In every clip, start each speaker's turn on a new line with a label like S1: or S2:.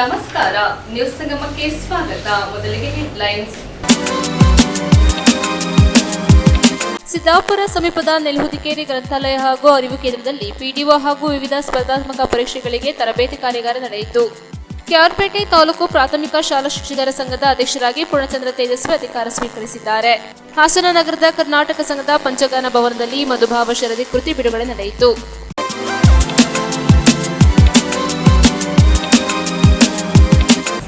S1: ನಮಸ್ಕಾರ, ನ್ಯೂಸ್ ಸಂಗಮಕ್ಕೆ ಸ್ವಾಗತ. ಮೊದಲಿಗೆ ಹೆಡ್ಲೈನ್ಸ್. ಸಿದ್ದಾಪುರ ಸಮೀಪದ ನೆಲಹುದಿಕೇರಿ ಗ್ರಂಥಾಲಯ ಹಾಗೂ ಅರಿವು ಕೇಂದ್ರದಲ್ಲಿ ಪಿಡಿಒ ಹಾಗೂ ವಿವಿಧ ಸ್ಪರ್ಧಾತ್ಮಕ ಪರೀಕ್ಷೆಗಳಿಗೆ ತರಬೇತಿ ಕಾರ್ಯಾಗಾರ ನಡೆಯಿತು. ಕೆಆರ್ಪೇಟೆ ತಾಲೂಕು ಪ್ರಾಥಮಿಕ ಶಾಲಾ ಶಿಕ್ಷಕರ ಸಂಘದ ಅಧ್ಯಕ್ಷರಾಗಿ ಪೂರ್ಣಚಂದ್ರ ತೇಜಸ್ವಿ ಅಧಿಕಾರ ಸ್ವೀಕರಿಸಿದ್ದಾರೆ. ಹಾಸನ ನಗರದ ಕರ್ನಾಟಕ ಸಂಘದ ಪಂಚಗಾನ ಭವನದಲ್ಲಿ ಮಧುಭಾವ ಶರದಿ ಕೃತಿ ಬಿಡುಗಡೆ ನಡೆಯಿತು.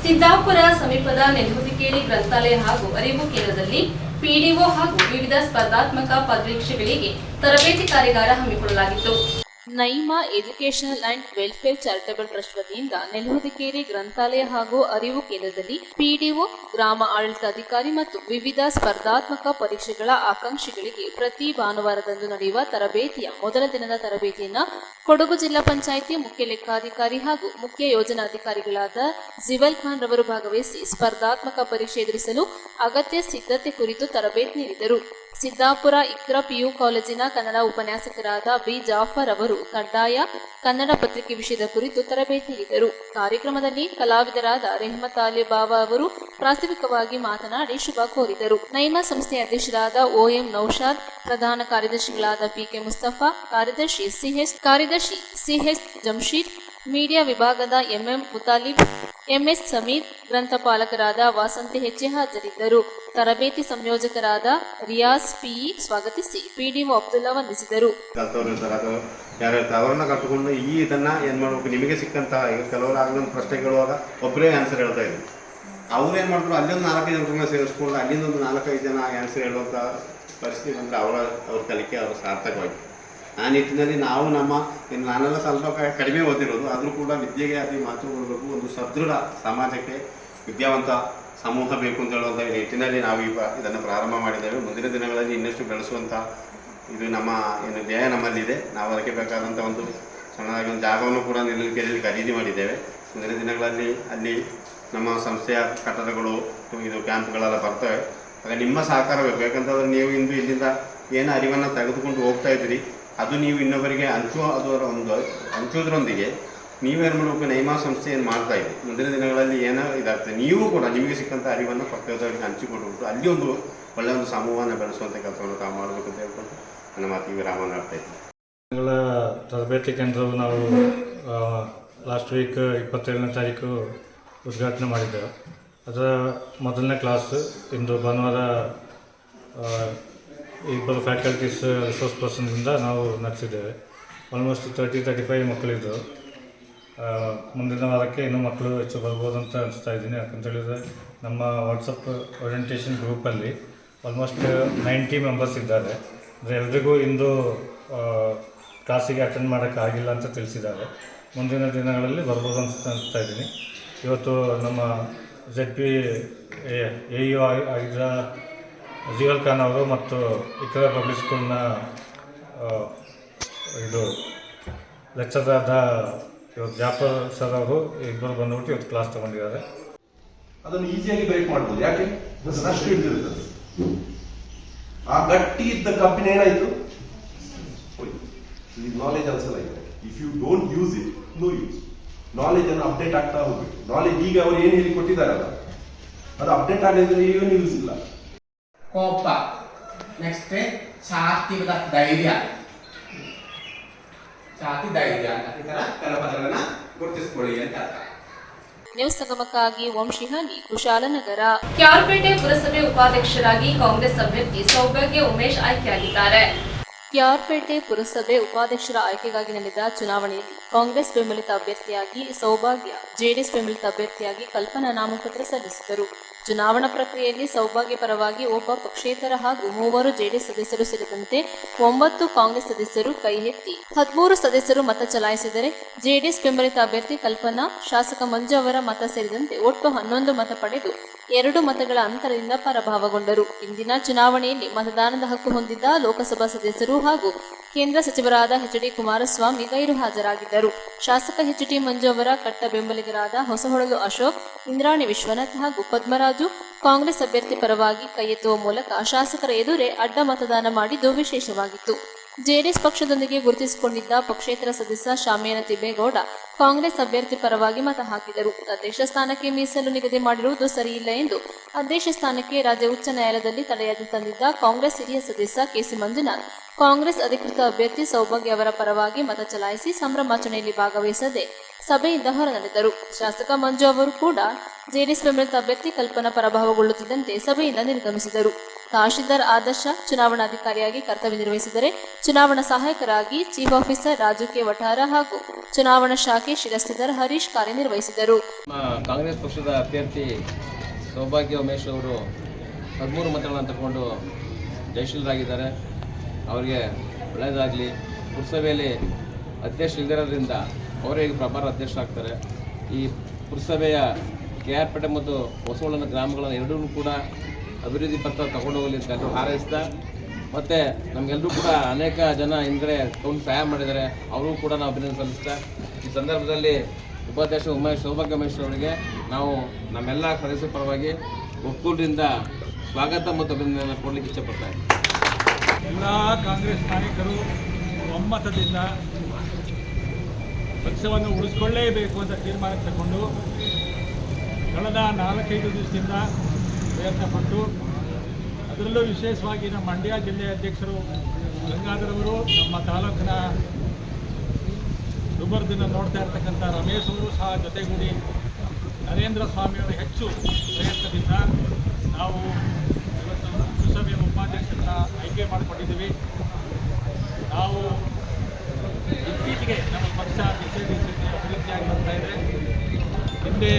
S1: ಸಿದ್ದಾಪುರ ಸಮೀಪದ ನೆಲಹುದಿಕೇರಿ ಗ್ರಂಥಾಲಯ ಹಾಗೂ ಅರಿವು ಕೇಂದ್ರದಲ್ಲಿ ಪಿಡಿಒ ಹಾಗೂ ವಿವಿಧ ಸ್ಪರ್ಧಾತ್ಮಕ ಪರೀಕ್ಷೆಗಳಿಗೆ ತರಬೇತಿ ಕಾರ್ಯಾಗಾರ ಹಮ್ಮಿಕೊಳ್ಳಲಾಗಿತ್ತು. Naima educational and welfare charitable trust ವತಿಯಿಂದ ನೆಲಹುದಿಕೇರಿ ಗ್ರಂಥಾಲಯ ಹಾಗೂ ಅರಿವು ಕೇಂದ್ರದಲ್ಲಿ ಪಿಡಿಒ, ಗ್ರಾಮ ಆಡಳಿತಾಧಿಕಾರಿ ಮತ್ತು ವಿವಿಧ ಸ್ಪರ್ಧಾತ್ಮಕ ಪರೀಕ್ಷೆಗಳ ಆಕಾಂಕ್ಷಿಗಳಿಗೆ ಪ್ರತಿ ಭಾನುವಾರದಂದು ನಡೆಯುವ ತರಬೇತಿಯ ಮೊದಲ ದಿನದ ತರಬೇತಿಯನ್ನು ಕೊಡಗು ಜಿಲ್ಲಾ ಪಂಚಾಯಿತಿ ಮುಖ್ಯ ಲೆಕ್ಕಾಧಿಕಾರಿ ಹಾಗೂ ಮುಖ್ಯ ಯೋಜನಾಧಿಕಾರಿಗಳಾದ ಜಿವಲ್ ಖಾನ್ ರವರು ಭಾಗವಹಿಸಿ ಸ್ಪರ್ಧಾತ್ಮಕ ಪರೀಕ್ಷೆ ಎದುರಿಸಲು ಅಗತ್ಯ ಸಿದ್ಧತೆ ಕುರಿತು ತರಬೇತಿ ನೀಡಿದರು. ಸಿದ್ದಾಪುರ ಇಕ್ರಾ ಪಿಯು ಕಾಲೇಜಿನ ಕನ್ನಡ ಉಪನ್ಯಾಸಕರಾದ ಬಿ ಜಾಫರ್ ಅವರು ಕಡ್ಡಾಯ ಕನ್ನಡ ಪತ್ರಿಕೆ ವಿಷಯದ ಕುರಿತು ತರಬೇತಿ ನೀಡಿದರು. ಕಾರ್ಯಕ್ರಮದಲ್ಲಿ ಕಲಾವಿದರಾದ ರೆಹಮತ್ ಅಲಿ ಬಾಬಾ ಅವರು ಪ್ರಾಸ್ತಾವಿಕವಾಗಿ ಮಾತನಾಡಿ ಶುಭ ಕೋರಿದರು. ನೈಮಾ ಸಂಸ್ಥೆಯ ಅಧ್ಯಕ್ಷರಾದ OM ನೌಶಾದ್, ಪ್ರಧಾನ ಕಾರ್ಯದರ್ಶಿಗಳಾದ PK ಮುಸ್ತಫಾ, ಕಾರ್ಯದರ್ಶಿ CH ಜಮ್ಶೀದ್, ಮೀಡಿಯಾ ವಿಭಾಗದ MM ಮುತಾಲಿಬ್, MS ಸಮೀರ್, ಗ್ರಂಥಪಾಲಕರಾದ ವಾಸಂತಿ ಹೆಚ್ಚೆ ಹಾಜರಿದ್ದರು. ತರಬೇತಿ ಸಂಯೋಜಕರಾದ ರಿಯಾಜ್ PE ಸ್ವಾಗತಿಸಿ PDO ಅಬ್ದುಲ್ಲಾ ವಂದಿಸಿದರು.
S2: ಅವರನ್ನ ಕಟ್ಟಿಕೊಂಡು ಇದನ್ನ ಏನ್ ಮಾಡ್ಬೇಕು, ನಿಮಗೆ ಸಿಕ್ಕಂತ ಈಗ ಕೆಲವರು ಆಗಲೊಂದು ಪ್ರಶ್ನೆ ಕೇಳುವಾಗ ಒಬ್ಬರೇ ಆನ್ಸರ್ ಹೇಳ್ತಾ ಇದ್ರು. ಅವ್ರು ಏನ್ ಮಾಡಿದ್ರು, ಅಲ್ಲೊಂದು 4-5 ಜನರನ್ನ ಸೇರಿಸ್ಕೊಂಡು ಅಲ್ಲಿಂದ ಒಂದು 4-5 ಜನ ಆನ್ಸರ್ ಹೇಳುವಂತ ಪರಿಸ್ಥಿತಿ ಬಂದ್ರೆ ಅವ್ರ ಕಲಿಕೆ ಅವರು ಸಾರ್ಥಕವಾಯಿತು. ಆ ನಿಟ್ಟಿನಲ್ಲಿ ನಾವು ನಾನೆಲ್ಲ ಸ್ವಲ್ಪ ಕಡಿಮೆ ಓದಿರೋದು, ಆದರೂ ಕೂಡ ವಿದ್ಯೆಗೆ ಅತಿ ಮಹತ್ವ ಕೊಡಬೇಕು. ಒಂದು ಸದೃಢ ಸಮಾಜಕ್ಕೆ ವಿದ್ಯಾವಂತ ಸಮೂಹ ಬೇಕು ಅಂತ ಹೇಳುವಂಥ ನಿಟ್ಟಿನಲ್ಲಿ ನಾವು ಇದನ್ನು ಪ್ರಾರಂಭ ಮಾಡಿದ್ದೇವೆ. ಮುಂದಿನ ದಿನಗಳಲ್ಲಿ ಇನ್ನಷ್ಟು ಬೆಳೆಸುವಂಥ ಇದು ನಮ್ಮ ಧ್ಯೇಯ ನಮ್ಮಲ್ಲಿದೆ. ನಾವು ಅದಕ್ಕೆ ಬೇಕಾದಂಥ ಒಂದು ಸಣ್ಣದಾಗಿ ಒಂದು ಜಾಗವನ್ನು ಕೂಡ ನೆಲಹುದಿಕೇರಿಯಲ್ಲಿ ಖರೀದಿ ಮಾಡಿದ್ದೇವೆ. ಮುಂದಿನ ದಿನಗಳಲ್ಲಿ ಅಲ್ಲಿ ನಮ್ಮ ಸಂಸ್ಥೆಯ ಕಟ್ಟಡಗಳು, ಇದು ಕ್ಯಾಂಪ್ಗಳೆಲ್ಲ ಬರ್ತವೆ. ಆಗ ನಿಮ್ಮ ಸಹಕಾರ ಬೇಕು. ಯಾಕಂತಂದರೆ ನೀವು ಇಂದು ಇಲ್ಲಿಂದ ಏನು ಅರಿವನ್ನು ತೆಗೆದುಕೊಂಡು ಹೋಗ್ತಾ ಇದ್ದೀರಿ, ಅದು ನೀವು ಇನ್ನೊಬ್ಬರಿಗೆ ಹಂಚೋದ್ರೊಂದಿಗೆ ನೀವೇನು ಮಾಡಬೇಕು, ನೈಮಾ ಸಂಸ್ಥೆ ಏನು ಮಾಡ್ತಾ ಇದೆ, ಮುಂದಿನ ದಿನಗಳಲ್ಲಿ ಏನೋ ಇದಾಗ್ತದೆ, ನೀವು ಕೂಡ ನಿಮಗೆ ಸಿಕ್ಕಂಥ ಅರಿವನ್ನು ಪಕ್ಕದವರಿಗೆ ಹಂಚಿಕೊಟ್ಬಿಟ್ಟು ಅಲ್ಲಿ ಒಂದು ಒಳ್ಳೆಯ ಒಂದು ಸಮೂಹವನ್ನು ಬೆಳೆಸುವಂಥ ಕೆಲಸವನ್ನು ತಾವು ಮಾಡಬೇಕು ಅಂತ ಹೇಳ್ಕೊಂಡು ನನ್ನ ಮಾತಿಗೆ ವಿರಾಮ ಮಾಡ್ತಾ ಇದ್ದೀನಿ.
S3: ತರಬೇತಿ ಕೇಂದ್ರವು ನಾವು ಲಾಸ್ಟ್ ವೀಕ್ 27ನೇ ತಾರೀಕು ಉದ್ಘಾಟನೆ ಮಾಡಿದ್ದೆವು. ಅದರ ಮೊದಲನೇ ಕ್ಲಾಸ್ ಇಂದು ಭಾನುವಾರ ಇಬ್ಬರು ಫ್ಯಾಕಲ್ಟೀಸ್ ರಿಸೋರ್ಸ್ ಪರ್ಸನ್ನಿಂದ ನಾವು ನಡೆಸಿದ್ದೇವೆ. ಆಲ್ಮೋಸ್ಟ್ 30-35 ಮಕ್ಕಳಿದ್ದರು. ಮುಂದಿನ ವಾರಕ್ಕೆ ಇನ್ನೂ ಮಕ್ಕಳು ಹೆಚ್ಚು ಬರ್ಬೋದು ಅಂತ ಅನಿಸ್ತಾ ಇದ್ದೀನಿ. ಯಾಕಂತೇಳಿದರೆ ನಮ್ಮ ವಾಟ್ಸಪ್ ಓರಿಯೆಂಟೇಷನ್ ಗ್ರೂಪಲ್ಲಿ ಆಲ್ಮೋಸ್ಟ್ 90 ಮೆಂಬರ್ಸ್ ಇದ್ದಾರೆ. ಅಂದರೆ ಎಲ್ರಿಗೂ ಇಂದು ಕ್ಲಾಸಿಗೆ ಅಟೆಂಡ್ ಮಾಡೋಕ್ಕಾಗಿಲ್ಲ ಅಂತ ತಿಳಿಸಿದ್ದಾರೆ. ಮುಂದಿನ ದಿನಗಳಲ್ಲಿ ಬರ್ಬೋದು ಅಂತ ಅನಿಸ್ತಾ ಇದ್ದೀನಿ. ಇವತ್ತು ನಮ್ಮ ZP AEO ಆಗಿದ್ದ ಜಿವಲ್ ಖಾನ್ ಅವರು ಮತ್ತು ಇಕ್ರಾ ಪಬ್ಲಿಕ್ ಸ್ಕೂಲ್ನ ಇದು ಲೆಕ್ಚರಾದ ಇವತ್ತು ಜಾಫರ್ ಸರ್ ಅವರು ಇಬ್ಬರು ಬಂದ್ಬಿಟ್ಟು ಇವತ್ತು ಕ್ಲಾಸ್ ತಗೊಂಡಿದ್ದಾರೆ.
S4: ಅದನ್ನು ಈಸಿಯಾಗಿ ಬ್ರೇಕ್ ಮಾಡ್ಬೋದು. ಯಾಕೆ ಅಷ್ಟು ಹಿಡಿದಿರುತ್ತದೆ. ಆ ಗಟ್ಟಿ ಇದ್ದ ಕಬ್ಬಿನ ಏನಾಯ್ತು, ನಾಲೆಜ್ ಅನ್ಸಲ್ಲ. If you don't use it, no use. Knowledge ಅನ್ನು ಅಪ್ಡೇಟ್ ಆಗ್ತಾ ಹೋಗ್ಬೇಕು. ನಾಲೆಜ್ ಈಗ ಅವರು ಏನು ಹೇಳಿ ಕೊಟ್ಟಿದ್ದಾರಲ್ಲ, ಅದು ಅಪ್ಡೇಟ್ ಆಗಲಿದ್ರೆ ಏನು ಯೂಸ್ ಇಲ್ಲ.
S5: ಕೋಪ, ನೆಕ್ಸ್ಟ್ ಛಾತಿ ಧೈರ್ಯ, ಛಾತಿ ಧೈರ್ಯ ಅಂತ ಈ ತರ ಕೆಲವು ಪದಗಳನ್ನ ಗುರುತಿಸಿಕೊಳ್ಳಿ ಅಂತ ಅರ್ಥ.
S1: ನ್ಯೂಸ್ ಸಂಗಮಕ್ಕಾಗಿ ಓಂ ಶಿಹಾನಿ, ಕುಶಾಲನಗರ. ಕೆಆರ್ಪೇಟೆ ಪುರಸಭೆ ಉಪಾಧ್ಯಕ್ಷರಾಗಿ ಕಾಂಗ್ರೆಸ್ ಅಭ್ಯರ್ಥಿ ಸೌಭಾಗ್ಯ ಉಮೇಶ್ ಆಯ್ಕೆಯಾಗಿದ್ದಾರೆ. ಕೆಆರ್ಪೇಟೆ ಪುರಸಭೆ ಉಪಾಧ್ಯಕ್ಷರ ಆಯ್ಕೆಗಾಗಿ ನಡೆದ ಚುನಾವಣೆಯಲ್ಲಿ ಕಾಂಗ್ರೆಸ್ ಬೆಂಬಲಿತ ಅಭ್ಯರ್ಥಿಯಾಗಿ ಸೌಭಾಗ್ಯ, JDS ಬೆಂಬಲಿತ ಅಭ್ಯರ್ಥಿಯಾಗಿ ಕಲ್ಪನಾ ನಾಮಪತ್ರ ಸಲ್ಲಿಸಿದರು. ಚುನಾವಣಾ ಪ್ರಕ್ರಿಯೆಯಲ್ಲಿ ಸೌಭಾಗ್ಯ ಪರವಾಗಿ ಒಬ್ಬ ಪಕ್ಷೇತರ ಹಾಗೂ 3 JDS ಸದಸ್ಯರು ಸೇರಿದಂತೆ 9 ಕಾಂಗ್ರೆಸ್ ಸದಸ್ಯರು ಕೈ ಎತ್ತಿ 13 ಸದಸ್ಯರು ಮತ ಚಲಾಯಿಸಿದರೆ JDS ಬೆಂಬಲಿತ ಅಭ್ಯರ್ಥಿ ಕಲ್ಪನಾ, ಶಾಸಕ ಮಂಜು ಅವರ ಮತ ಸೇರಿದಂತೆ ಒಟ್ಟು 11 ಮತ ಪಡೆದು 2 ಮತಗಳ ಅಂತರದಿಂದ ಪರಾಭವಗೊಂಡರು. ಇಂದಿನ ಚುನಾವಣೆಯಲ್ಲಿ ಮತದಾನದ ಹಕ್ಕು ಹೊಂದಿದ್ದ ಲೋಕಸಭಾ ಸದಸ್ಯರು ಹಾಗೂ ಕೇಂದ್ರ ಸಚಿವರಾದ HD ಕುಮಾರಸ್ವಾಮಿ ಗೈರು ಹಾಜರಾಗಿದ್ದರು. ಶಾಸಕ HD ಮಂಜು ಅವರ ಕಟ್ಟ ಬೆಂಬಲಿಗರಾದ ಹೊಸಹೊಳಲು ಅಶೋಕ್, ಇಂದ್ರಾಣಿ ವಿಶ್ವನಾಥ್ ಹಾಗೂ ಪದ್ಮರಾಜು ಕಾಂಗ್ರೆಸ್ ಅಭ್ಯರ್ಥಿ ಪರವಾಗಿ ಕೈ ಎತ್ತುವ ಮೂಲಕ ಶಾಸಕರ ಎದುರೇ ಅಡ್ಡ ಮತದಾನ ಮಾಡಿದ್ದು ವಿಶೇಷವಾಗಿತ್ತು. ಜೆಡಿಎಸ್ ಪಕ್ಷದೊಂದಿಗೆ ಗುರುತಿಸಿಕೊಂಡಿದ್ದ ಪಕ್ಷೇತರ ಸದಸ್ಯ ಶಾಮಿಯಾನ ತಿಬ್ಬೇಗೌಡ ಕಾಂಗ್ರೆಸ್ ಅಭ್ಯರ್ಥಿ ಪರವಾಗಿ ಮತ ಹಾಕಿದರು. ಅಧ್ಯಕ್ಷ ಸ್ಥಾನಕ್ಕೆ ಮೀಸಲು ನಿಗದಿ ಮಾಡಿರುವುದು ಸರಿಯಿಲ್ಲ ಎಂದು ಅಧ್ಯಕ್ಷ ಸ್ಥಾನಕ್ಕೆ ರಾಜ್ಯ ಉಚ್ಚ ನ್ಯಾಯಾಲಯದಲ್ಲಿ ತಡೆಯಾಜ್ಞೆ ತಂದಿದ್ದ ಕಾಂಗ್ರೆಸ್ ಹಿರಿಯ ಸದಸ್ಯ ಕೆಸಿ ಮಂಜುನಾಥ್ ಕಾಂಗ್ರೆಸ್ ಅಧಿಕೃತ ಅಭ್ಯರ್ಥಿ ಸೌಭಾಗ್ಯ ಅವರ ಪರವಾಗಿ ಮತ ಚಲಾಯಿಸಿ ಸಂಭ್ರಮಾಚರಣೆಯಲ್ಲಿ ಭಾಗವಹಿಸದೆ ಸಭೆಯಿಂದ ಹೊರನಡೆದರು. ಶಾಸಕ ಮಂಜು ಅವರು ಕೂಡ ಜೆಡಿಎಸ್ ಬೆಂಬಲಿತ ಅಭ್ಯರ್ಥಿ ಕಲ್ಪನಾ ಪರಾಭವಗೊಳ್ಳುತ್ತಿದ್ದಂತೆ ಸಭೆಯಿಂದ ನಿರ್ಗಮಿಸಿದರು. ತಹಶೀಲ್ದಾರ್ ಆದರ್ಶ ಚುನಾವಣಾಧಿಕಾರಿಯಾಗಿ ಕರ್ತವ್ಯ ನಿರ್ವಹಿಸಿದರೆ, ಚುನಾವಣಾ ಸಹಾಯಕರಾಗಿ ಚೀಫ್ ಆಫೀಸರ್ ರಾಜು ಕೆ ವಠಾರ ಹಾಗೂ ಚುನಾವಣಾ ಶಾಖೆ ಶಿರಸ್ತೇದಾರ್ ಹರೀಶ್ ಕಾರ್ಯನಿರ್ವಹಿಸಿದರು.
S6: ಕಾಂಗ್ರೆಸ್ ಪಕ್ಷದ ಅಭ್ಯರ್ಥಿ ಸೌಭಾಗ್ಯ ಉಮೇಶ್ ಅವರು 13 ಮತಗಳನ್ನು ತಗೊಂಡು ಜಯಶೀಲರಾಗಿದ್ದಾರೆ. ಅವರಿಗೆ ಒಳ್ಳೆಯದಾಗಲಿ. ಪುರಸಭೆಯಲ್ಲಿ ಅಧ್ಯಕ್ಷ ಇಲ್ಲದಿರೋದ್ರಿಂದ ಅವರೇ ಈಗ ಪ್ರಭಾರ ಅಧ್ಯಕ್ಷರಾಗ್ತಾರೆ. ಈ ಪುರಸಭೆಯ KR ಪೇಟೆ ಮತ್ತು ಹೊಸವಳನ ಗ್ರಾಮಗಳನ್ನು ಎರಡೂ ಕೂಡ ಅಭಿವೃದ್ಧಿ ಪತ್ರ ತಗೊಂಡು ಹೋಗಲಿ ಅಂತ ಎಲ್ಲರೂ ಹಾರೈಸ್ತಾ, ಮತ್ತು ನಮಗೆಲ್ಲರೂ ಕೂಡ ಅನೇಕ ಜನ ಹಿಂದ್ಗಡೆ ತಗೊಂಡು ಸಹಾಯ ಮಾಡಿದ್ದಾರೆ, ಅವರು ಕೂಡ ನಾವು ಅಭಿನಂದನೆ ಸಲ್ಲಿಸ್ತಾ, ಈ ಸಂದರ್ಭದಲ್ಲಿ ಉಪಾಧ್ಯಕ್ಷ ಸೌಭಾಗ್ಯ ಉಮೇಶ್ ಅವರಿಗೆ ನಾವು ನಮ್ಮೆಲ್ಲ ಸದಸ್ಯರ ಪರವಾಗಿ ಒಕ್ಕೂಟದಿಂದ ಸ್ವಾಗತ ಮತ್ತು ಅಭಿನಂದನೆ ಕೊಡಲಿಕ್ಕೆ ಇಷ್ಟಪಡ್ತಾ ಇದ್ದೀವಿ.
S7: ಎಲ್ಲ ಕಾಂಗ್ರೆಸ್ ನಾಯಕರು ಒಮ್ಮತದಿಂದ ಪಕ್ಷವನ್ನು ಉಳಿಸ್ಕೊಳ್ಳೇಬೇಕು ಅಂತ ತೀರ್ಮಾನ ತಗೊಂಡು ಕಳೆದ 4-5 ದಿವಸದಿಂದ ಪ್ರಯತ್ನಪಟ್ಟು, ಅದರಲ್ಲೂ ವಿಶೇಷವಾಗಿ ನಮ್ಮ ಮಂಡ್ಯ ಜಿಲ್ಲೆಯ ಅಧ್ಯಕ್ಷರು ಗಂಗಾಧರವರು, ನಮ್ಮ ತಾಲೂಕಿನ ದುಬರ್ದಿನ ನೋಡ್ತಾ ಇರ್ತಕ್ಕಂಥ ರಮೇಶ್ ಅವರು ಸಹ ಜೊತೆಗೂಡಿ ನರೇಂದ್ರ ಸ್ವಾಮಿಯವರ ಹೆಚ್ಚು ಪ್ರಯತ್ನದಿಂದ ನಾವು ಇವತ್ತು ಪುರಸಭೆಯ ಉಪಾಧ್ಯಕ್ಷರನ್ನ ಆಯ್ಕೆ ಮಾಡಿಕೊಂಡಿದ್ದೀವಿ. ನಾವು ಇತ್ತೀಚೆಗೆ ನಮ್ಮ ಪಕ್ಷ ಅಭಿವೃದ್ಧಿಯಾಗಿ ಬರ್ತಾ ಇದೆ. ಹಿಂದೆ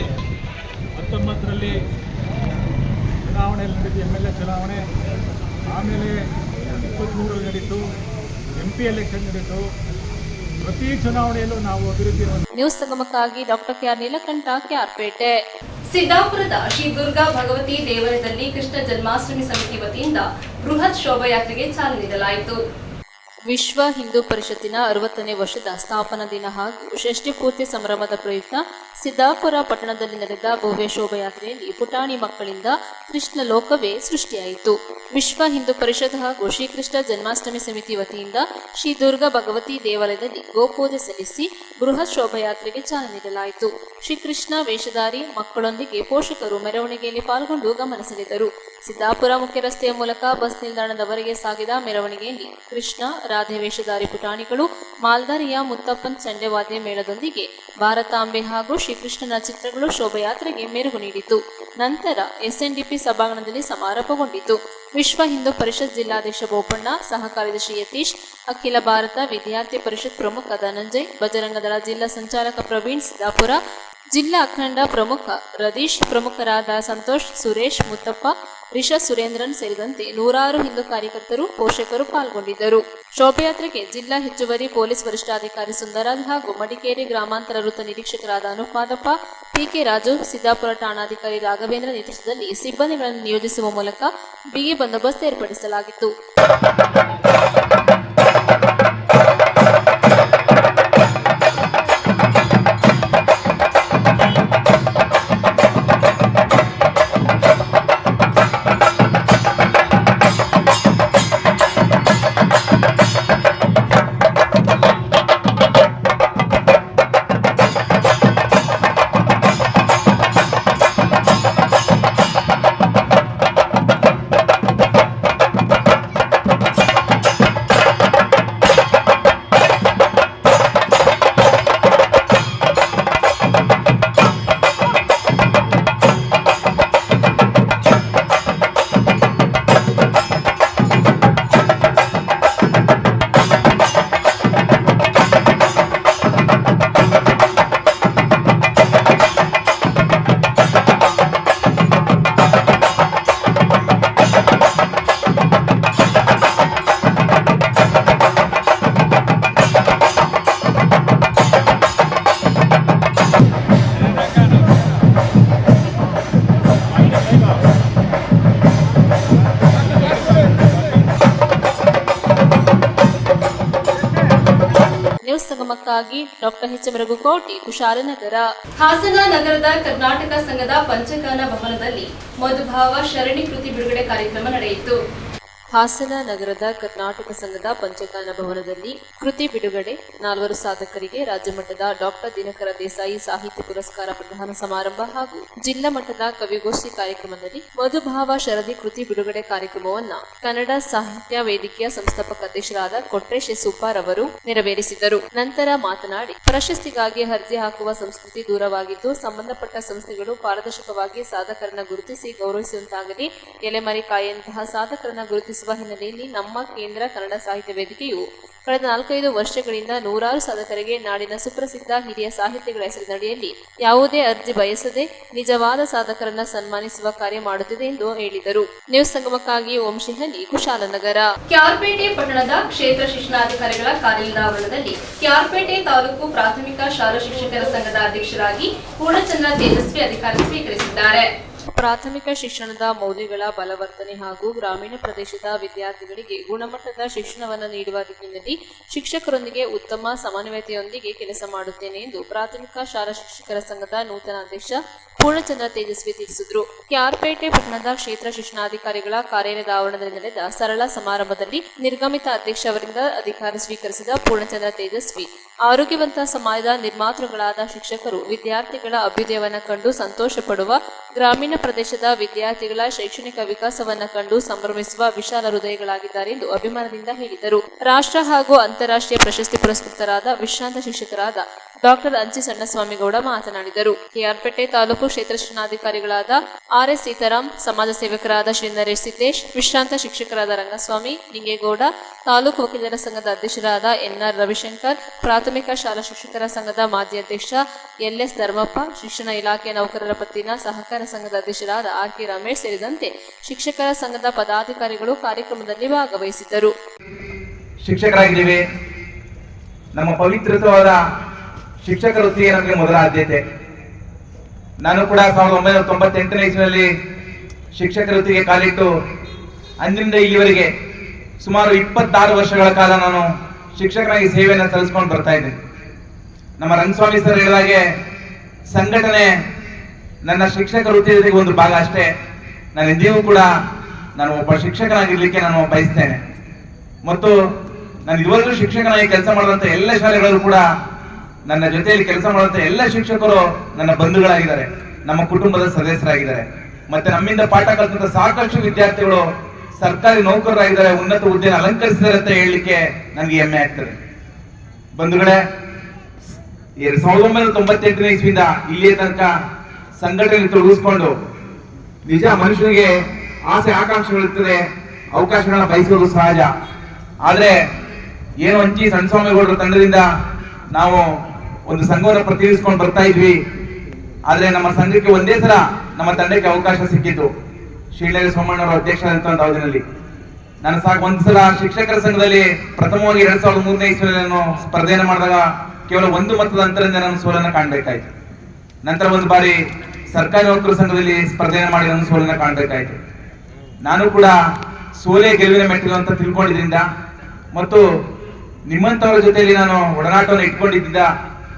S7: 19ರಲ್ಲಿ ಚುನಾವಣೆಯಲ್ಲಿ ನಡೆದಿದ್ದು MLA ಚುನಾವಣೆ, ಆಮೇಲೆ 23 ನಡೀತು, MP ಎಲೆಕ್ಷನ್ ನಡೀತು. ಪ್ರತಿ ಚುನಾವಣೆಯಲ್ಲೂ ನಾವು ಅಭಿವೃದ್ಧಿ.
S1: ನ್ಯೂಸ್ ಸಂಗಮಕ್ಕಾಗಿ ಡಾಕ್ಟರ್ KR ನೀಲಕಂಠ, KRಪೇಟೆ.
S8: ಸಿದ್ದಾಪುರದ ಶ್ರೀ ದುರ್ಗಾ ಭಗವತಿ ದೇವಾಲಯದಲ್ಲಿ ಕೃಷ್ಣ ಜನ್ಮಾಷ್ಟಮಿ ಸಮಿತಿ ವತಿಯಿಂದ ಬೃಹತ್ ಶೋಭಾಯಾತ್ರೆಗೆ ಚಾಲನೆ ನೀಡಲಾಯಿತು.
S1: ವಿಶ್ವ ಹಿಂದೂ ಪರಿಷತ್ತಿನ 60ನೇ ವರ್ಷದ ಸ್ಥಾಪನಾ ದಿನ ಹಾಗೂ ಷಷ್ಠಿ ಪೂರ್ತಿ ಸಂಭ್ರಮದ ಪ್ರಯುಕ್ತ ಸಿದ್ದಾಪುರ ಪಟ್ಟಣದಲ್ಲಿ ನಡೆದ ಭವ್ಯ ಶೋಭಾಯಾತ್ರೆಯಲ್ಲಿ ಪುಟಾಣಿ ಮಕ್ಕಳಿಂದ ಕೃಷ್ಣ ಲೋಕವೇ ಸೃಷ್ಟಿಯಾಯಿತು. ವಿಶ್ವ ಹಿಂದೂ ಪರಿಷತ್ ಹಾಗೂ ಶ್ರೀಕೃಷ್ಣ ಜನ್ಮಾಷ್ಟಮಿ ಸಮಿತಿ ವತಿಯಿಂದ ಶ್ರೀ ದುರ್ಗಾ ಭಗವತಿ ದೇವಾಲಯದಲ್ಲಿ ಗೋಪೂಜೆ ಸಲ್ಲಿಸಿ ಬೃಹತ್ ಶೋಭಾಯಾತ್ರೆಗೆ ಚಾಲನೆ ನೀಡಲಾಯಿತು. ಶ್ರೀಕೃಷ್ಣ ವೇಷಧಾರಿ ಮಕ್ಕಳೊಂದಿಗೆ ಪೋಷಕರು ಮೆರವಣಿಗೆಯಲ್ಲಿ ಪಾಲ್ಗೊಂಡು ಗಮನ ಸೆಳೆದರು. ಸಿದ್ದಾಪುರ ಮುಖ್ಯ ರಸ್ತೆಯ ಮೂಲಕ ಬಸ್ ನಿಲ್ದಾಣದವರೆಗೆ ಸಾಗಿದ ಮೆರವಣಿಗೆಯಲ್ಲಿ ಕೃಷ್ಣ, ರಾಧೆ ವೇಷಧಾರಿ ಪುಟಾಣಿಗಳು ಮಾಲ್ದಾರಿಯ ಮುತ್ತಪ್ಪನ್ ಚಂಡೆವಾದ್ಯ ಮೇಳದೊಂದಿಗೆ ಭಾರತಾಂಬೆ ಹಾಗೂ ಶ್ರೀಕೃಷ್ಣನ ಚಿತ್ರಗಳು ಶೋಭಾಯಾತ್ರೆಗೆ ಮೆರುಗು ನೀಡಿತು. ನಂತರ SNDP ಸಭಾಂಗಣದಲ್ಲಿ ಸಮಾರೋಪಗೊಂಡಿತು. ವಿಶ್ವ ಹಿಂದೂ ಪರಿಷತ್ ಜಿಲ್ಲಾಧ್ಯಕ್ಷ ಬೋಪಣ್ಣ, ಸಹ ಕಾರ್ಯದರ್ಶಿ ಯತೀಶ್, ಅಖಿಲ ಭಾರತ ವಿದ್ಯಾರ್ಥಿ ಪರಿಷತ್ ಪ್ರಮುಖ ಧನಂಜಯ್, ಬಜರಂಗದಳ ಜಿಲ್ಲಾ ಸಂಚಾಲಕ ಪ್ರವೀಣ್ ಸಿದ್ದಾಪುರ, ಜಿಲ್ಲಾ ಅಖಂಡ ಪ್ರಮುಖ ರದೀಶ್, ಪ್ರಮುಖರಾದ ಸಂತೋಷ್, ಸುರೇಶ್, ಮುತ್ತಪ್ಪ, ರಿಷಾ ಸುರೇಂದ್ರನ್ ಸೇರಿದಂತೆ ನೂರಾರು ಹಿಂದೂ ಕಾರ್ಯಕರ್ತರು, ಪೋಷಕರು ಪಾಲ್ಗೊಂಡಿದ್ದರು. ಶೋಭಾಯಾತ್ರೆಗೆ ಜಿಲ್ಲಾ ಹೆಚ್ಚುವರಿ ಪೊಲೀಸ್ ವರಿಷ್ಠಾಧಿಕಾರಿ ಸುಂದರಾಜ್ ಹಾಗೂ ಮಡಿಕೇರಿ ಗ್ರಾಮಾಂತರ ವೃತ್ತ ನಿರೀಕ್ಷಕರಾದ ಅನುಪಾದಪ್ಪ, PK ರಾಜು, ಸಿದ್ದಾಪುರ ಠಾಣಾಧಿಕಾರಿ ರಾಘವೇಂದ್ರ ನೇತೃತ್ವದಲ್ಲಿ ಸಿಬ್ಬಂದಿಗಳನ್ನು ನಿಯೋಜಿಸುವ ಮೂಲಕ ಬಿಗಿ ಬಂದೋಬಸ್ತ್ ಏರ್ಪಡಿಸಲಾಗಿತ್ತು. ಸಂಗಮಕ್ಕಾಗಿ ಡಾಕ್ಟರ್ HM ರಘುಕೋಟಿ, ಕುಶಾಲನಗರ.
S8: ಹಾಸನ ನಗರದ ಕರ್ನಾಟಕ ಸಂಘದ ಪಂಚಗಾನ ಭವನದಲ್ಲಿ ಮಧುಭಾವ ಶರಣಿ ಕೃತಿ ಬಿಡುಗಡೆ ಕಾರ್ಯಕ್ರಮ ನಡೆಯಿತು.
S1: ಹಾಸನ ನಗರದ ಕರ್ನಾಟಕ ಸಂಘದ ಪಂಚಗಾನ ಭವನದಲ್ಲಿ ಕೃತಿ ಬಿಡುಗಡೆ, 4 ಸಾಧಕರಿಗೆ ರಾಜ್ಯಮಟ್ಟದ ಡಾಕ್ಟರ್ ದಿನಕರ ದೇಸಾಯಿ ಸಾಹಿತ್ಯ ಪುರಸ್ಕಾರ ಪ್ರದಾನ ಸಮಾರಂಭ ಹಾಗೂ ಜಿಲ್ಲಾ ಮಟ್ಟದ ಕವಿಗೋಷ್ಠಿ ಕಾರ್ಯಕ್ರಮದಲ್ಲಿ ಮಧುಭಾವ ಶರದಿ ಕೃತಿ ಬಿಡುಗಡೆ ಕಾರ್ಯಕ್ರಮವನ್ನು ಕನ್ನಡ ಸಾಹಿತ್ಯ ವೇದಿಕೆಯ ಸಂಸ್ಥಾಪಕ ಅಧ್ಯಕ್ಷರಾದ ಕೊಟ್ರೇಶ್ ಸುಪ್ಪಾರ್ ಅವರು ನೆರವೇರಿಸಿದರು. ನಂತರ ಮಾತನಾಡಿ, ಪ್ರಶಸ್ತಿಗಾಗಿ ಅರ್ಜಿ ಹಾಕುವ ಸಂಸ್ಕೃತಿ ದೂರವಾಗಿದ್ದು ಸಂಬಂಧಪಟ್ಟ ಸಂಸ್ಥೆಗಳು ಪಾರದರ್ಶಕವಾಗಿ ಸಾಧಕರನ್ನ ಗುರುತಿಸಿ ಗೌರವಿಸುವಂತಾಗಲಿ. ಎಲೆಮರಿಕಾಯಿಯಂತಹ ಸಾಧಕರನ್ನ ಗುರುತಿಸುವ ಹಿನ್ನೆಲೆಯಲ್ಲಿ ನಮ್ಮ ಕೇಂದ್ರ ಕನ್ನಡ ಸಾಹಿತ್ಯ ವೇದಿಕೆಯು ಕಳೆದ 4-5 ವರ್ಷಗಳಿಂದ ನೂರಾರು ಸಾಧಕರಿಗೆ ನಾಡಿನ ಸುಪ್ರಸಿದ್ಧ ಹಿರಿಯ ಸಾಹಿತಿಗಳ ಹೆಸರಿನಡಿಯಲ್ಲಿ ಯಾವುದೇ ಅರ್ಜಿ ಬಯಸದೆ ನಿಜವಾದ ಸಾಧಕರನ್ನ ಸನ್ಮಾನಿಸುವ ಕಾರ್ಯ ಮಾಡುತ್ತಿದೆ ಎಂದು ಹೇಳಿದರು. ನ್ಯೂಸ್ ಸಂಗಮಕ್ಕಾಗಿ ಓಂ ಶಿಹನಿ, ಕುಶಾಲನಗರ.
S8: ಕ್ಯಾರ್ಪೇಟೆ ಪಟ್ಟಣದ ಕ್ಷೇತ್ರ ಶಿಕ್ಷಣಾಧಿಕಾರಿಗಳ ಕಾರ್ಯಾಲಯದ ಆವರಣದಲ್ಲಿ ಕ್ಯಾರ್ಪೇಟೆ ತಾಲೂಕು ಪ್ರಾಥಮಿಕ ಶಾಲಾ ಶಿಕ್ಷಕರ ಸಂಘದ ಅಧ್ಯಕ್ಷರಾಗಿ ಪೂರ್ಣಚಂದ್ರ ತೇಜಸ್ವಿ ಅಧಿಕಾರ ಸ್ವೀಕರಿಸಿದ್ದಾರೆ.
S1: ಪ್ರಾಥಮಿಕ ಶಿಕ್ಷಣದ ಮೌಲ್ಯಗಳ ಬಲವರ್ಧನೆ ಹಾಗೂ ಗ್ರಾಮೀಣ ಪ್ರದೇಶದ ವಿದ್ಯಾರ್ಥಿಗಳಿಗೆ ಗುಣಮಟ್ಟದ ಶಿಕ್ಷಣವನ್ನು ನೀಡುವ ದಿಕ್ಕಿನಲ್ಲಿ ಶಿಕ್ಷಕರೊಂದಿಗೆ ಉತ್ತಮ ಸಮನ್ವಯತೆಯೊಂದಿಗೆ ಕೆಲಸ ಮಾಡುತ್ತೇನೆ ಎಂದು ಪ್ರಾಥಮಿಕ ಶಾಲಾ ಶಿಕ್ಷಕರ ಸಂಘದ ನೂತನ ಅಧ್ಯಕ್ಷ ಪೂರ್ಣಚಂದ್ರ ತೇಜಸ್ವಿ ತಿಳಿಸಿದರು. ಕ್ಯಾರ್ಪೇಟೆ ಪಟ್ಟಣದ ಕ್ಷೇತ್ರ ಶಿಕ್ಷಣಾಧಿಕಾರಿಗಳ ಕಾರ್ಯಾಲಯದ ಆವರಣದಲ್ಲಿ ನಡೆದ ಸರಳ ಸಮಾರಂಭದಲ್ಲಿ ನಿರ್ಗಮಿತ ಅಧ್ಯಕ್ಷ ಅವರಿಂದ ಅಧಿಕಾರ ಸ್ವೀಕರಿಸಿದ ಪೂರ್ಣಚಂದ್ರ ತೇಜಸ್ವಿ, ಆರೋಗ್ಯವಂತ ಸಮಾಜದ ನಿರ್ಮಾತೃಗಳಾದ ಶಿಕ್ಷಕರು ವಿದ್ಯಾರ್ಥಿಗಳ ಅಭ್ಯುದಯವನ್ನು ಕಂಡು ಸಂತೋಷ ಪಡುವ, ಗ್ರಾಮೀಣ ಪ್ರದೇಶದ ವಿದ್ಯಾರ್ಥಿಗಳ ಶೈಕ್ಷಣಿಕ ವಿಕಾಸವನ್ನ ಕಂಡು ಸಂಭ್ರಮಿಸುವ ವಿಶಾಲ ಹೃದಯಗಳಾಗಿದ್ದಾರೆ ಎಂದು ಅಭಿಮಾನದಿಂದ ಹೇಳಿದರು. ರಾಷ್ಟ್ರ ಹಾಗೂ ಅಂತಾರಾಷ್ಟ್ರೀಯ ಪ್ರಶಸ್ತಿ ಪುರಸ್ಕೃತರಾದ ವಿಶ್ರಾಂತ ಶಿಕ್ಷಕರಾದ ಡಾಕ್ಟರ್ ಅಂಚಿ ಸಣ್ಣಸ್ವಾಮಿಗೌಡ ಮಾತನಾಡಿದರು. ಕೆಆರ್ಪೇಟೆ ತಾಲೂಕು ಕ್ಷೇತ್ರ ಶಿಕ್ಷಣಾಧಿಕಾರಿಗಳಾದ ಆರ್ಎಸ್ ಸೀತಾರಾಮ್, ಸಮಾಜ ಸೇವಕರಾದ ಶ್ರೀ ನರೇಶ್ ಸಿದ್ದೇಶ್, ವಿಶ್ರಾಂತ ಶಿಕ್ಷಕರಾದ ರಂಗಸ್ವಾಮಿ ನಿಂಗೇಗೌಡ, ತಾಲೂಕು ವಕೀಲರ ಸಂಘದ ಅಧ್ಯಕ್ಷರಾದ ಎನ್ಆರ್ ರವಿಶಂಕರ್, ಪ್ರಾಥಮಿಕ ಶಾಲಾ ಶಿಕ್ಷಕರ ಸಂಘದ ಮಾಜಿ ಅಧ್ಯಕ್ಷ ಎಲ್ಎಸ್ ಧರ್ಮಪ್ಪ, ಶಿಕ್ಷಣ ಇಲಾಖೆಯ ನೌಕರರ ಪತ್ತಿನ ಸಹಕಾರ ಸಂಘದ ಅಧ್ಯಕ್ಷರಾದ ಆರ್ ಕೆ ರಮೇಶ್ ಸೇರಿದಂತೆ ಶಿಕ್ಷಕರ ಸಂಘದ ಪದಾಧಿಕಾರಿಗಳು ಕಾರ್ಯಕ್ರಮದಲ್ಲಿ ಭಾಗವಹಿಸಿದ್ದರು.
S9: ಶಿಕ್ಷಕರಾಗಿದ್ದೀವಿ. ನಮ್ಮ ಪವಿತ್ರವಾದ ಶಿಕ್ಷಕ ವೃತ್ತಿಗೆ ನಮಗೆ ಮೊದಲ ಆದ್ಯತೆ. ನಾನು ಕೂಡ 1998ನೇ ಇಸ್ವಿನಲ್ಲಿ ಶಿಕ್ಷಕ ವೃತ್ತಿಗೆ ಕಾಲಿಟ್ಟು ಅಂದಿನಿಂದ ಇಲ್ಲಿವರೆಗೆ ಸುಮಾರು 26 ವರ್ಷಗಳ ಕಾಲ ನಾನು ಶಿಕ್ಷಕರಾಗಿ ಸೇವೆಯನ್ನು ಸಲ್ಲಿಸ್ಕೊಂಡು ಬರ್ತಾ ಇದ್ದೀನಿ. ನಮ್ಮ ರಂಗಸ್ವಾಮಿ ಸರ್ ಹೇಳಿದಾಗೆ ಸಂಘಟನೆ ನನ್ನ ಶಿಕ್ಷಕ ವೃತ್ತಿ ಜೊತೆಗೆ ಒಂದು ಭಾಗ ಅಷ್ಟೇ. ನಾನು ಎಂದಿಗೂ ಕೂಡ ನಾನು ಒಬ್ಬ ಶಿಕ್ಷಕನಾಗಿರ್ಲಿಕ್ಕೆ ನಾನು ಬಯಸ್ತೇನೆ. ಮತ್ತು ನಾನು ಇದುವರೆಗೂ ಶಿಕ್ಷಕನಾಗಿ ಕೆಲಸ ಮಾಡಿದಂಥ ಎಲ್ಲ ಶಾಲೆಗಳಲ್ಲೂ ಕೂಡ ನನ್ನ ಜೊತೆಯಲ್ಲಿ ಕೆಲಸ ಮಾಡುವಂತ ಎಲ್ಲ ಶಿಕ್ಷಕರು ನನ್ನ ಬಂಧುಗಳಾಗಿದ್ದಾರೆ, ನಮ್ಮ ಕುಟುಂಬದ ಸದಸ್ಯರಾಗಿದ್ದಾರೆ. ಮತ್ತೆ ನಮ್ಮಿಂದ ಪಾಠ ಕಲಿತಂತ ಸಾಕಷ್ಟು ವಿದ್ಯಾರ್ಥಿಗಳು ಸರ್ಕಾರಿ ನೌಕರರಾಗಿದ್ದಾರೆ, ಉನ್ನತ ಹುದ್ದೆಯನ್ನು ಅಲಂಕರಿಸಿದ್ದಾರೆ ಅಂತ ಹೇಳಲಿಕ್ಕೆ ನನಗೆ ಹೆಮ್ಮೆ ಆಗ್ತದೆ. ಬಂಧುಗಳೇ, 1998ನೇ ಇಸ್ವಿಯಿಂದ ಇಲ್ಲಿಯ ತನಕ ಸಂಘಟನೆ ತೊಡಗಿಸ್ಕೊಂಡು ನಿಜ ಮನುಷ್ಯನಿಗೆ ಆಸೆ ಆಕಾಂಕ್ಷೆಗಳಿರ್ತದೆ, ಅವಕಾಶಗಳನ್ನ ಬಯಸೋದು ಸಹಜ. ಆದ್ರೆ ಏನು ಅಂಚಿ ಸಣ್ಣಸ್ವಾಮಿಗೌಡರ ತಂಡದಿಂದ ನಾವು ಒಂದು ಸಂಘವನ್ನು ಪ್ರತಿನಿಧಿಸ್ಕೊಂಡು ಬರ್ತಾ ಇದ್ವಿ. ಆದ್ರೆ ನಮ್ಮ ಸಂಘಕ್ಕೆ ಒಂದೇ ಸಲ ನಮ್ಮ ತಂಡಕ್ಕೆ ಅವಕಾಶ ಸಿಕ್ಕಿದ್ದು ಶ್ರೀನಗರ ಸೋಮಣ್ಣವರ ಅಧ್ಯಕ್ಷರಾದಂತಹ ಅವಧಿನಲ್ಲಿ. ನಾನು ಒಂದ್ಸಲ ಶಿಕ್ಷಕರ ಸಂಘದಲ್ಲಿ ಪ್ರಥಮವಾಗಿ 2003ನೇ ಇಸ್ವಿಯಲ್ಲಿ ನಾನು ಸ್ಪರ್ಧೆಯನ್ನು ಮಾಡಿದಾಗ ಕೇವಲ 1 ಮತದ ಅಂತರದಿಂದ ನಾನು ಸೋಲನ್ನು ಕಾಣಬೇಕಾಯ್ತು. ನಂತರ ಒಂದು ಬಾರಿ ಸರ್ಕಾರಿ ನೌಕರರ ಸಂಘದಲ್ಲಿ ಸ್ಪರ್ಧೆಯನ್ನು ಮಾಡಿ ನಾನು ಸೋಲನ್ನು ಕಾಣಬೇಕಾಯ್ತು. ನಾನು ಕೂಡ ಸೋಲೆ ಗೆಲುವಿನ ಮೆಟ್ಟಿಲು ಅಂತ ತಿಳ್ಕೊಂಡಿದ್ರಿಂದ ಮತ್ತು ನಿಮ್ಮಂತವರ ಜೊತೆಯಲ್ಲಿ ನಾನು ಒಡನಾಟವನ್ನು ಇಟ್ಕೊಂಡಿದ್ದ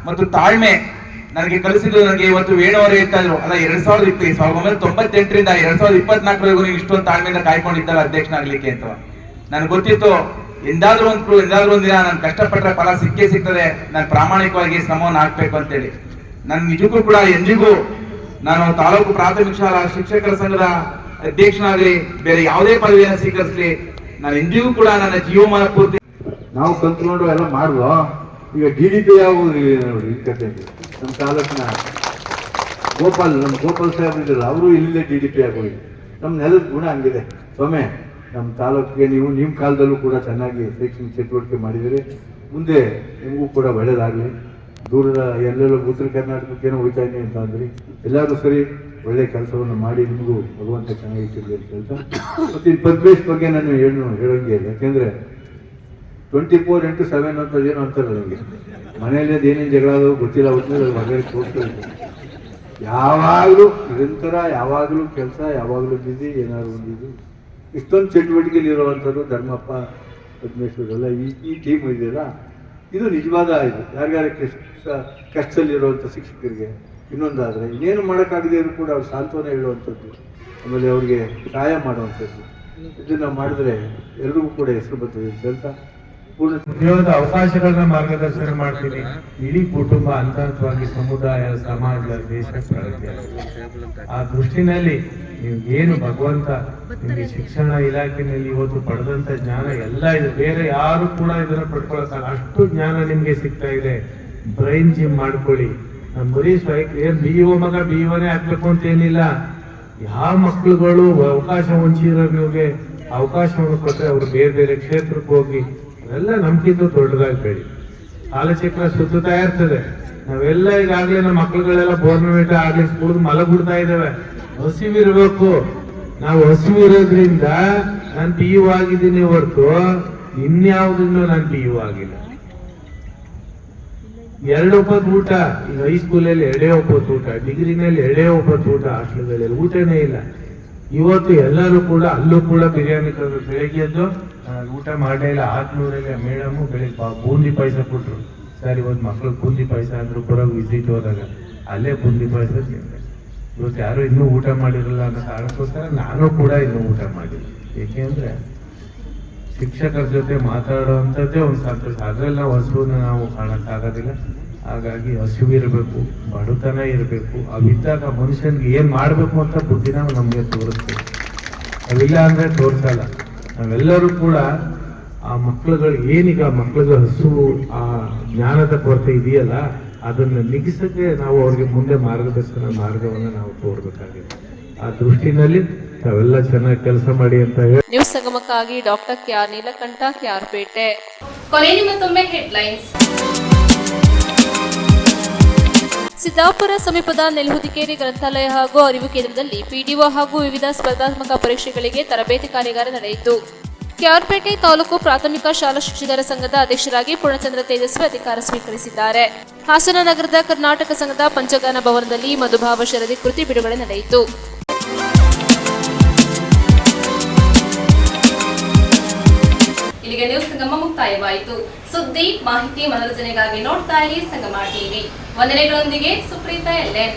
S9: ಮತ್ತು ತಾಳ್ಮೆ ನನಗೆ ಕಲಿಸಿದ್ದು ನನಗೆ ಇವತ್ತು ವೇಣುವರೆ ಹೇಳ್ತಾ ಇದ್ರು, ಅಲ್ಲ 1998ರಿಂದ 2024ವರೆಗೂ ನೀವು ಇಷ್ಟೊಂದು ತಾಳ್ಮೆಯಿಂದ ಕಾಯ್ಕೊಂಡಿದ್ದಲ್ಲ ಅಧ್ಯಕ್ಷನಾಗ್ಲಿಕ್ಕೆ ಅಂತ. ನನಗೆ ಗೊತ್ತಿತ್ತು ಎಂದಾದ್ರೂ ಒಂದು ದಿನ ನಾನು ಕಷ್ಟಪಟ್ಟರೆ ಫಲ ಸಿಕ್ಕೇ ಸಿಗ್ತದೆ, ನಾನು ಪ್ರಾಮಾಣಿಕವಾಗಿ ಶ್ರಮವನ್ನು ಹಾಕ್ಬೇಕು ಅಂತೇಳಿ. ನಾನು ನಿಜಕ್ಕೂ ಕೂಡ ಎಂದಿಗೂ ನಾನು ತಾಲೂಕು ಪ್ರಾಥಮಿಕ ಶಾಲಾ ಶಿಕ್ಷಕರ ಸಂಘದ ಅಧ್ಯಕ್ಷನಾಗಲಿ ಬೇರೆ ಯಾವುದೇ ಪದವಿಯನ್ನು ಸ್ವೀಕರಿಸಲಿ, ನಾನು ಎಂದಿಗೂ ಕೂಡ ನನ್ನ ಜೀವಮಾನ ಪೂರ್ತಿ
S10: ನಾವು ಕಲ್ತ್ಕೊಂಡು ಎಲ್ಲ ಮಾಡುವ. ಈಗ GDP ಆಗುವುದು ನೋಡಿ ಕತೆ. ನಮ್ಮ ತಾಲೂಕಿನ ನಮ್ಮ ಗೋಪಾಲ್ ಸಾಹೇಬ್ ಇದ್ರಲ್ಲ, ಅವರು ಇಲ್ಲಿಂದ GDP ಆಗೋಗಿದೆ. ನಮ್ಮ ನೆಲದ ಗುಣ ಹಂಗಿದೆ. ಸೊಮ್ಮೆ ನಮ್ಮ ತಾಲೂಕಿಗೆ ನೀವು ನಿಮ್ಮ ಕಾಲದಲ್ಲೂ ಕೂಡ ಚೆನ್ನಾಗಿ ಶೈಕ್ಷಣಿಕ ಚಟುವಟಿಕೆ ಮಾಡಿದರೆ ಮುಂದೆ ನಿಮಗೂ ಕೂಡ ಒಳ್ಳೆಯದಾಗಲಿ. ದೂರದ ಎಲ್ಲೆಲ್ಲೋ ಉತ್ತರ ಕರ್ನಾಟಕಕ್ಕೇನೋ ಹೋಗ್ತಾ ಇದ್ದೀನಿ ಅಂತ ಅಂದ್ರಿ, ಎಲ್ಲರೂ ಸರಿ ಒಳ್ಳೆ ಕೆಲಸವನ್ನು ಮಾಡಿ ನಿಮಗೂ ಭಗವಂತ ಚೆನ್ನಾಗಿಟ್ಟಿರಲಿ ಅಂತ ಹೇಳ್ತಾ, ಮತ್ತು ಈ ಪದ್ಮೇಶ್ ಬಗ್ಗೆ ನಾನು ಹೇಳೋಂಗೆ ಇಲ್ಲ. ಯಾಕೆಂದರೆ 24x7 ಅಂತದೇನು ಅಂತಾರಲ್ಲ, ನನಗೆ ಮನೆಯಲ್ಲಿ ಅದೇನೇನು ಜಗಳ ಆದವು ಗೊತ್ತಿಲ್ಲ, ಹೊತ್ತಿನಲ್ಲಿ ಹೊರಗಡೆ ತೋರಿಸ್ತಾರೆ. ಯಾವಾಗಲೂ ನಿರಂತರ, ಯಾವಾಗಲೂ ಕೆಲಸ, ಯಾವಾಗಲೂ ಬಿಸಿ, ಏನಾದ್ರು ಒಂದು ಇದು ಇಷ್ಟೊಂದು ಚಟುವಟಿಕೆಯಲ್ಲಿ ಇರುವಂಥದ್ದು ಧರ್ಮಪ್ಪ, ಪದ್ಮೇಶ್ವರೆಲ್ಲ ಈ ಟೀಮ್ ಇದೆಯಲ್ಲ, ಇದು ನಿಜವಾದ ಇದು. ಯಾರ್ಯಾರ ಕಷ್ಟದಲ್ಲಿರುವಂಥ ಶಿಕ್ಷಕರಿಗೆ ಇನ್ನೊಂದಾದರೆ ಇನ್ನೇನು ಮಾಡೋಕ್ಕಾಗದೇ ಇದ್ರು ಕೂಡ ಅವ್ರು ಸಾಂತ್ವನ ಹೇಳುವಂಥದ್ದು, ಆಮೇಲೆ ಅವ್ರಿಗೆ ಸಹಾಯ ಮಾಡುವಂಥದ್ದು, ಇದನ್ನ ಮಾಡಿದ್ರೆ ಎಲ್ರಿಗೂ ಕೂಡ ಹೆಸರು ಬರ್ತದೆ ಅಂತ ಪೂರ್ಣ
S11: ಉದ್ಯೋಗದ ಅವಕಾಶಗಳನ್ನ ಮಾರ್ಗದರ್ಶನ ಮಾಡ್ತೀನಿ. ಇಡೀ ಕುಟುಂಬ ಹಂತವಾಗಿ ಸಮುದಾಯ, ಸಮಾಜ, ದೇಶ ಪ್ರಗತಿ. ಆ ದೃಷ್ಟಿನಲ್ಲಿ ನೀವು ಏನು ಭಗವಂತ ನಿಮಗೆ ಶಿಕ್ಷಣ ಇಲಾಖೆಯಲ್ಲಿ ಇವತ್ತು ಪಡೆದಂತ ಜ್ಞಾನ ಎಲ್ಲ ಇದೆ, ಬೇರೆ ಯಾರು ಕೂಡ ಇದನ್ನ ಪಡ್ಕೊಳಕ್ಕಾಗ ಅಷ್ಟು ಜ್ಞಾನ ನಿಮ್ಗೆ ಸಿಗ್ತಾ ಇದೆ. ಬ್ರೈನ್ ಜಿಮ್ ಮಾಡ್ಕೊಳ್ಳಿ. ನಮ್ಮ ಬರೀ ಏನ್ BO ಮಗ BOನೇ ಆಗ್ಬೇಕು ಅಂತ ಏನಿಲ್ಲ. ಯಾವ ಮಕ್ಕಳುಗಳು ಅವಕಾಶ ವಂಚಿತರಿಗೆ ಅವಕಾಶವನ್ನು ಕೊಟ್ಟರೆ ಅವರು ಬೇರೆ ಬೇರೆ ಕ್ಷೇತ್ರಕ್ಕೆ ಹೋಗಿ ಅವೆಲ್ಲ ನಮ್ಗಿಂತ ದೊಡ್ಡದಾಗಿ ಬೇಡಿ. ಕಾಲಚಕ್ರ ಸುತ್ತುತ್ತಾ ಇರ್ತದೆ. ನಾವೆಲ್ಲ ಈಗಾಗಲೇ ನಮ್ಮ ಮಕ್ಕಳುಗಳೆಲ್ಲ ಬೋರ್ನಮೆಂಟ್ ಆಗ್ಲಿ ಕುಡಿದು ಮಲಗ್ಬಿಡ್ತಾ ಇದ್ದೇವೆ. ಹಸಿವಿರ್ಬೇಕು. ನಾವು ಹಸಿವಿರೋದ್ರಿಂದ ನಾನು PU ಆಗಿದ್ದೀನಿ ಹೊರತು ಇನ್ಯಾವುದನ್ನು ನಾನು PU ಆಗಿಲ್ಲ. 2 ಹೊತ್ತು ಊಟ ಈಗ ಹೈಸ್ಕೂಲಲ್ಲಿ 2 ಹೊತ್ತು ಊಟ, ಡಿಗ್ರಿನಲ್ಲಿ 2 ಹೊತ್ತು ಊಟ, ಹಾಸ್ಟೆಲ್ಗಳಲ್ಲಿ ಊಟನೇ ಇಲ್ಲ. ಇವತ್ತು ಎಲ್ಲರೂ ಕೂಡ ಅಲ್ಲೂ ಕೂಡ ಬಿರಿಯಾನಿ ತಂದು ಬೆಳಗ್ಗೆ ಎದ್ದು ಊಟ ಮಾಡೇ ಇಲ್ಲ. 600ರಲ್ಲಿ ಮೇಡಮು ಬೆಳಿಗ್ಗೆ ಬೂಂದಿ ಪಾಯಸ ಕೊಟ್ರು. ಸರ್ ಇವತ್ತು ಮಕ್ಳು ಬೂಂದಿ ಪಾಯಸ ಅಂದ್ರು ಬರೋದು ವಿಸಿಟ್ ಹೋದಾಗ ಅಲ್ಲೇ ಬೂಂದಿ ಪಾಯಸ ತಿಂದೆ. ಇವತ್ತು ಯಾರು ಇನ್ನೂ ಊಟ ಮಾಡಿರಲ್ಲ ಅನ್ನೋ ಕಾರಣಕ್ಕೋಸ್ಕರ ನಾನು ಕೂಡ ಇನ್ನೂ ಊಟ ಮಾಡಿಲ್ಲ. ಏಕೆಂದ್ರೆ ಶಿಕ್ಷಕರ ಜೊತೆ ಮಾತಾಡುವಂಥದ್ದೇ ಒಂದು ಸಂತೋಷ. ಅದರಲ್ಲಿ ನಾವು ಹಸುವನ್ನ ನಾವು ಕಾಣಕ್ಕಾಗೋದಿಲ್ಲ. ಹಾಗಾಗಿ ಹಸಿವಿರಬೇಕು, ಬಡತನ ಇರಬೇಕು. ಅವಿದ್ದಾಗ ಮನುಷ್ಯನಿಗೆ ಏನ್ ಮಾಡ್ಬೇಕು ಅಂತ ಬುದ್ಧಿನ ನಮ್ಗೆ ತೋರಿಸ್ಬೇಕು. ಅವಿಲ್ಲ ಅಂದ್ರೆ ತೋರ್ಸಲ್ಲ. ನಾವೆಲ್ಲರೂ ಕೂಡ ಆ ಮಕ್ಕಳುಗಳು ಏನೀಗ ಮಕ್ಕಳಿಗೆ ಹಸುವು ಆ ಜ್ಞಾನದ ಕೊರತೆ ಇದೆಯಲ್ಲ ಅದನ್ನ ನಿಗಿಸಕ್ಕೆ ನಾವು ಅವ್ರಿಗೆ ಮುಂದೆ ಮಾರ್ಗದರ್ಶನ ಮಾರ್ಗವನ್ನು ನಾವು ತೋರ್ಬೇಕಾಗಿದೆ. ಆ ದೃಷ್ಟಿನಲ್ಲಿ ತಾವೆಲ್ಲ ಚೆನ್ನಾಗಿ ಕೆಲಸ ಮಾಡಿ ಅಂತ ಹೇಳಿ
S1: ನ್ಯೂಸ್ ಸಂಗಮಕ್ಕಾಗಿ ಡಾಕ್ಟರ್ KR ನೀಲಕಂಠ, KRಪೇಟೆ.
S8: ಕೊನೆಯಲ್ಲಿ ಮತ್ತೊಮ್ಮೆ ಹೆಡ್ಲೈನ್ಸ್.
S1: ಸಿದ್ದಾಪುರ ಸಮೀಪದ ನೆಲಹುದಿಕೇರಿ ಗ್ರಂಥಾಲಯ ಹಾಗೂ ಅರಿವು ಕೇಂದ್ರದಲ್ಲಿ PDO ಹಾಗೂ ವಿವಿಧ ಸ್ಪರ್ಧಾತ್ಮಕ ಪರೀಕ್ಷೆಗಳಿಗೆ ತರಬೇತಿ ಕಾರ್ಯಾಗಾರ ನಡೆಯಿತು. KRಪೇಟೆ ತಾಲೂಕು ಪ್ರಾಥಮಿಕ ಶಾಲಾ ಶಿಕ್ಷಕರ ಸಂಘದ ಅಧ್ಯಕ್ಷರಾಗಿ ಪೂರ್ಣಚಂದ್ರ ತೇಜಸ್ವಿ ಅಧಿಕಾರ ಸ್ವೀಕರಿಸಿದ್ದಾರೆ. ಹಾಸನ ನಗರದ ಕರ್ನಾಟಕ ಸಂಘದ ಪಂಚಗಾನ ಭವನದಲ್ಲಿ ಮಧುಭಾವ ಶರದಿ ಕೃತಿ ಬಿಡುಗಡೆ ನಡೆಯಿತು.
S8: ಇಲ್ಲಿಗೆ ನ್ಯೂಸ್ ಸಂಗಮ ಮುಕ್ತಾಯವಾಯಿತು. ಸುದ್ದಿ, ಮಾಹಿತಿ, ಮನೋರಂಜನೆಗಾಗಿ ನೋಡ್ತಾ ಇರಿ ಸಂಗಮ TV. ವಂದನೆಗಳೊಂದಿಗೆ ಸುಪ್ರೀತಾ LN.